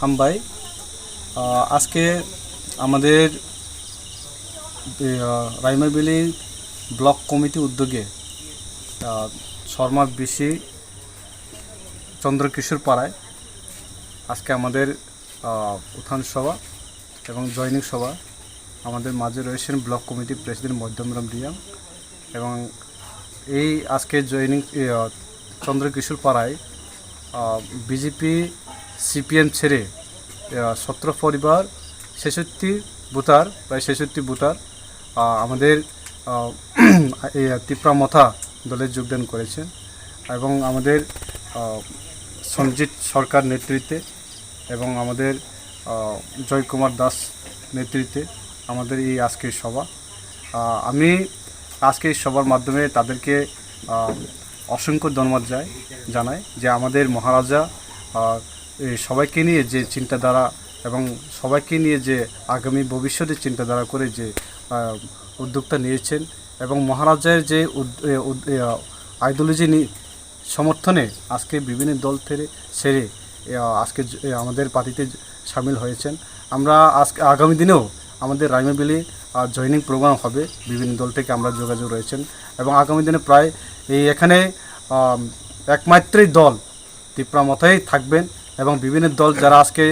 হামবাই আজকে আমাদের রাইমাবিলি block committee উদ্যোগে শর্মা বিশি চন্দ্রকিশোর পাড়ায় আজকে আমাদের উত্থান সভা এবং জয়নিং সভা আমাদের মাঝে রয়েছেন block committee president Madhyamgram Reang এবং এই আজকে জয়নিং চন্দ্রকিশোর পাড়ায় বিজেপি সিপিএম ছেড়ে 17 পরিবার 66 ভোটার প্রায় 66 ভোটার আমাদের টিপ্রা মথা দলে যোগদান করেছেন এবং আমাদের সঞ্জিত সরকার নেতৃত্বে এবং আমাদের জয়কুমার দাস নেতৃত্বে আমাদের এই আজকের সভা। আমি আজকে এই সভার মাধ্যমে তাদেরকে অসংখ্য ধন্যবাদ জানাই যে আমাদের মহারাজা সবাইকে নিয়ে যে চিন্তাধারা এবং সবাইকে নিয়ে যে আগামী ভবিষ্যতের চিন্তাধারা করে যে উদ্যোগটা নিয়েছেন এবং মহারাজার যে আইডিওলজি সমর্থনে আজকে বিভিন্ন দল ছেড়ে আজকে আমাদের পার্টিতে সামিল হয়েছেন। আমরা আজকে আগামী দিনেও আমাদের রাইমাবিলি জয়নিং প্রোগ্রাম হবে, বিভিন্ন দল থেকে আমরা যোগাযোগ রয়েছেন এবং আগামী দিনে প্রায় এখানে একমাত্রই দল টিপ্রা মথাই থাকবেন এবং বিভিন্ন দল যারা আজকে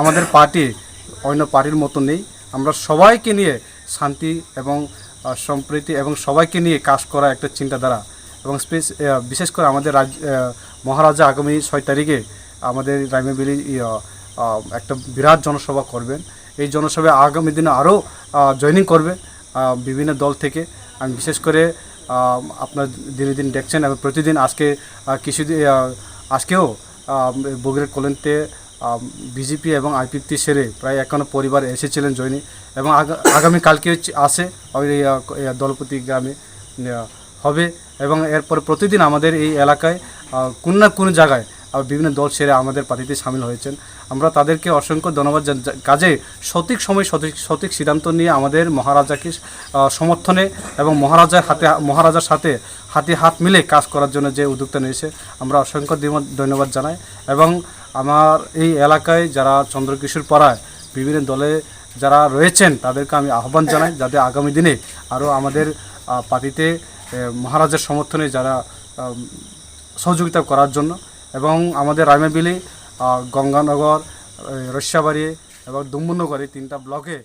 আমাদের পার্টি অন্য পার্টির মতো নেই, আমরা সবাইকে নিয়ে শান্তি এবং সম্প্রীতি এবং সবাইকে নিয়ে কাজ করা একটা চিন্তাধারা এবং বিশেষ করে আমাদের মহারাজা আগামী 6 তারিখে আমাদের রাইমাবিলি একটা বিরাট জনসভা করবেন। এই জনসভায় আগামী দিনে আরও জয়েনিং করবে বিভিন্ন দল থেকে। আমি বিশেষ করে আপনার দিনে দিন দেখছেন এবং প্রতিদিন আজকেও বগুড়ার কলেনতে বিজেপি এবং আইপিপি সেরে প্রায় 51 পরিবার এসেছিলেন জয়নিং এবং আগামীকালকে আসে দলপতি গ্রামে হবে এবং এরপর প্রতিদিন আমাদের এই এলাকায় কোন না কোনো জায়গায় বিভিন্ন দল সেরে আমাদের পার্টিতে সামিল হয়েছেন। আমরা তাদেরকে অসংখ্য ধন্যবাদ কাজে সঠিক সময় সঠিক সিদ্ধান্ত নিয়ে আমাদের মহারাজাকে সমর্থনে এবং মহারাজার সাথে হাতে হাত মিলে কাজ করার জন্য যে উদ্যোগটা নিয়েছে আমরা অসংখ্য ধন্যবাদ জানাই এবং আমার এই এলাকায় যারা চন্দ্রকিশোর পাড়ায় বিভিন্ন দলে যারা রয়েছেন তাদেরকে আমি আহ্বান জানাই যাতে আগামী দিনে আরও আমাদের পার্টিতে মহারাজার সমর্থনে যারা সহযোগিতা করার জন্য এবং আমাদের রাইমাবিলি গঙ্গানগর রস্যাবাড়ি এবং ডুম্বুনগর এই 3টা ব্লকে